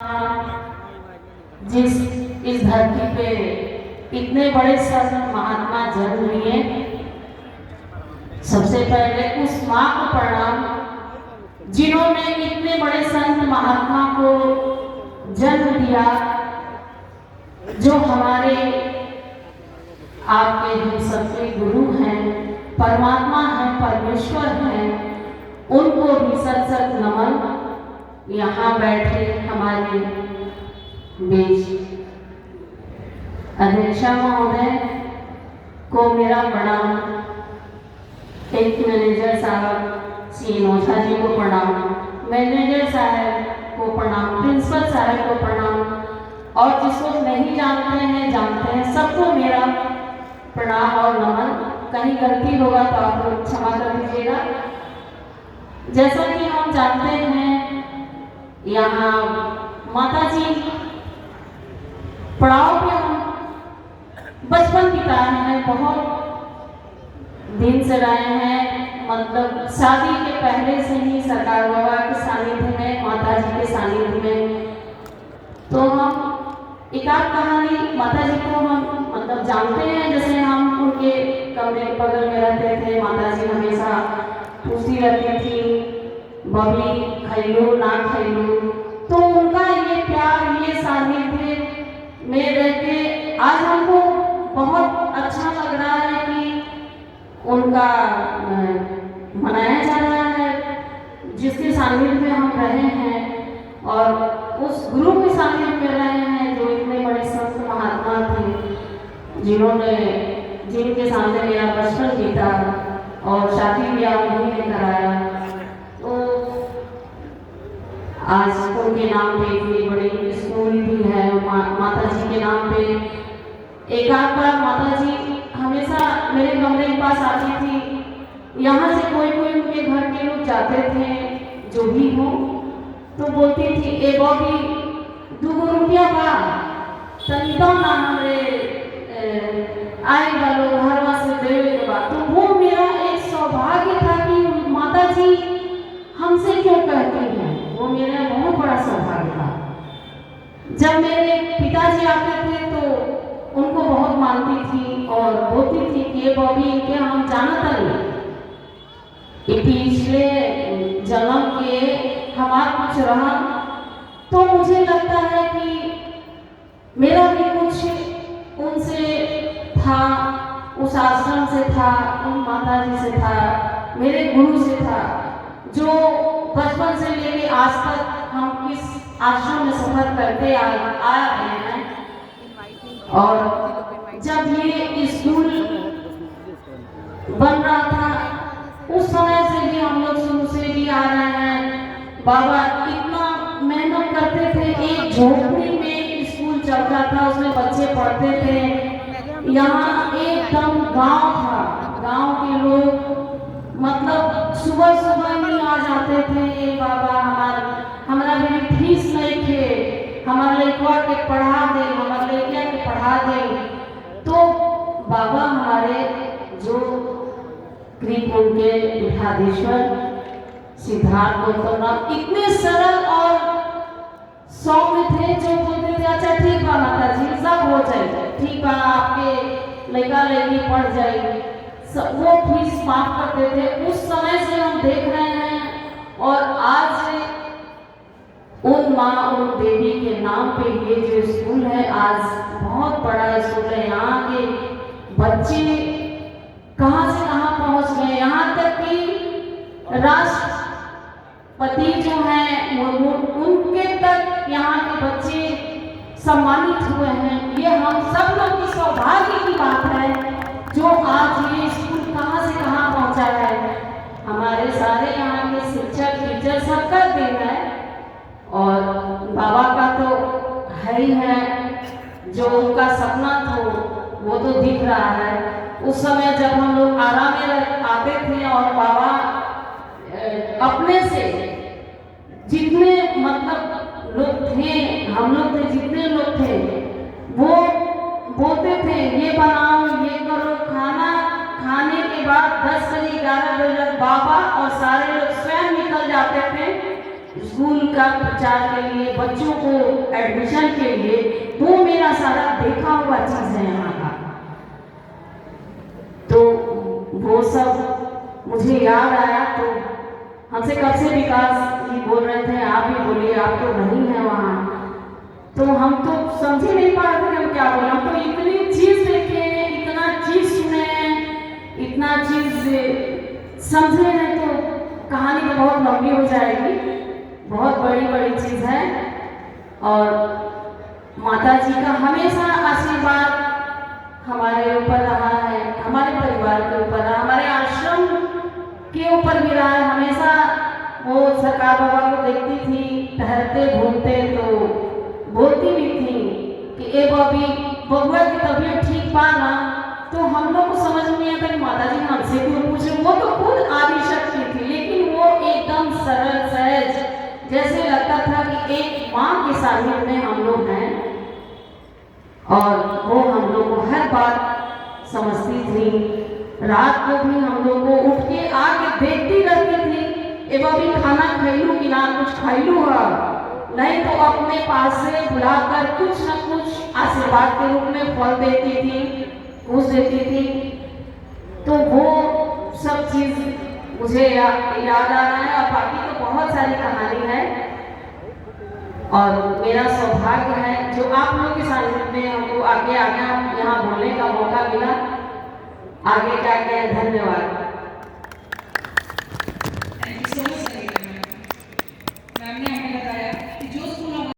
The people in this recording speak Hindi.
जिस इस धरती पे इतने बड़े संत महात्मा जन्म लिए, सबसे पहले उस माँ को प्रणाम जिन्होंने इतने बड़े संत महात्मा को जन्म दिया, जो हमारे आपके हम सबके गुरु हैं, परमात्मा हैं, परमेश्वर हैं। उनको भी सत सत नमन। यहाँ बैठे हमारे बीच अध्यक्षा महोदय को मेरा प्रणाम, एक मैनेजर साहब सी ओझा जी को प्रणाम, मैनेजर साहब को प्रणाम, प्रिंसिपल साहब को प्रणाम, और जिसको नहीं जानते हैं जानते हैं, सबको मेरा प्रणाम और नमन। कहीं गलती होगा तो आप लोग क्षमा कर दीजिएगा। जैसा कि हम जानते हैं, यहाँ माता जी पड़ाव पे हम बचपन बिताए हैं, बहुत दिन से रहे हैं, मतलब शादी के पहले से ही सरकार बाबा के सानिध्य में, माता जी के सानिध्य में। तो हम एक आध कहानी माता जी को हम मतलब जानते हैं। जैसे हम उनके कमरे के बगल में रहते थे, माता जी हमेशा पूछती रहती थी बबली खैलू ना खैलू। तो उनका ये प्यार, ये सानिध्य में रह के आज हमको बहुत अच्छा लग रहा है कि उनका मनाया जा रहा है, जिसके सानिध्य में हम रहे हैं और उस गुरु के सानिध्य में रहे हैं जो इतने बड़े संत महात्मा थे, जिनके सामने मेरा बचपन बीता और शादी ब्याह उन्हीं ने कराया। तो आज उनके नाम पे इतनी बड़ी स्कूल भी है, माता जी के नाम पे। एक आध बार माता जी हमेशा मेरे कमरे के पास आती थी। यहाँ से कोई कोई उनके घर के लोग जाते थे, जो भी हो, तो बोलती थी ए बॉबी 2 रुपया बा तनिता ना हमरे आए वालों घरवा से देवे के बाद। तो वो मेरा एक सौभाग्य था कि माता जी हमसे क्यों कहती हैं, वो मेरा बहुत बड़ा सौभाग्य था। जब मेरे पिताजी आते थे तो उनको बहुत मानती थी और बोलती थी कि ये बॉबी इनके हम जानता नहीं, पिछले जन्म के हमारा कुछ रहा। तो मुझे लगता है कि मेरा भी कुछ उनसे था, उस आश्रम से था, उन माता जी से था, मेरे गुरु से था, जो बचपन से लेके आज तक हम इस आश्रम में सफर करते आ रहे हैं। और जब ये स्कूल बन रहा था, उस समय से भी हम लोग शुरू से भी आ रहे हैं। बाबा इतना मेहनत करते थे, एक झोपड़ी में स्कूल चलता था, उसमें बच्चे पढ़ते थे। यहाँ एकदम गांव था, गांव के लोग मतलब सुबह सुबह ही आ जाते थे। ये बाबा हमारा भी फीस नहीं थे, हमारे लड़का के पढ़ा दे, हमारे लड़किया के पढ़ा दे। तो बाबा हमारे जो कृपा के पीठाधीश्वर सिद्धार्थ गौतम राम इतने सरल और सौम्य थे, जो बोलते थे अच्छा ठीक बा माता जी, सब हो जाए, ठीक बा, आपके लड़का लड़की पढ़ जाएगी, वो फीस माफ करते थे। उस समय से हम देख रहे हैं और आज उन माँ उन देवी के नाम पे ये जो स्कूल है, आज बहुत बड़ा स्कूल है। यहाँ के बच्चे कहाँ से कहाँ पहुँच गए, यहाँ तक कि राष्ट्रपति जो हैं मुर्मू, उनके तक यहाँ के बच्चे सम्मानित हुए हैं। ये हम सब लोग की सौभाग्य की बात है, जो आज ये स्कूल कहाँ से कहाँ पहुँचा है। हमारे सारे यहाँ के शिक्षक टीचर सबका देन है और बाबा का तो है ही है। जो उनका सपना था वो तो दिख रहा है। उस समय जब हम लोग आराम में आते थे और बाबा अपने से जितने मतलब लोग थे, हम लोग थे, जितने लोग थे, वो बोलते थे ये बनाओ, ये करो। खाने के बाद 10 से 11 बजे तक बाबा और सारे लोग स्वयं निकल जाते थे स्कूल का प्रचार के लिए, बच्चों को एडमिशन के लिए, वो मेरा सारा देखा हुआ चीज़ है यहाँ का। तो वो सब मुझे याद आया। तो हमसे कब से विकास जी बोल रहे थे, आप ही बोलिए, आप तो नहीं है वहाँ। तो हम तो समझ ही नहीं पा रहे थे कि हम क्या बोले। हम तो इतनी चीज़ देखे, इतना चीज़ सुने, इतना चीज़ समझे हैं, तो कहानी तो बहुत लंबी हो जाएगी, बहुत बड़ी बड़ी चीज़ है। और माता जी का हमेशा आशीर्वाद हमारे ऊपर रहा है, हमारे परिवार के ऊपर रहा, हमारे आश्रम के ऊपर भी रहा है। हमेशा वो सरकार बाबा को देखती थी टहलते घूमते, तो बोलती भी थी कि ए बॉबी, बबुआ की तबीयत ठीक पा ना। तो हम लोग को समझ में नहीं आता कि माता जी हमसे क्यों पूछे। वो तो खुद आदिशक्ति थी, लेकिन वो एकदम सरल सहज, जैसे लगता था कि एक माँ के सानिध्य में हम लोग हैं। और वो हम लोग को हर बात समझती थी। रात को भी हम लोग को उठ के आके देखती रहती थी, ए बॉबी खाना खैलू कि ना, कुछ खैलू है, नहीं तो अपने पास से बुलाकर कुछ न कुछ आशीर्वाद के रूप में फल देती थी, कुछ देती थी। तो वो सब चीज़ मुझे याद आ रहा है। और बाकी तो बहुत सारी कहानी है। और मेरा सौभाग्य है जो आप लोग के साथ में हमको आगे यहाँ बोलने का मौका मिला। आगे क्या क्या, धन्यवाद। Thank you so much ma'am ने हमें बताया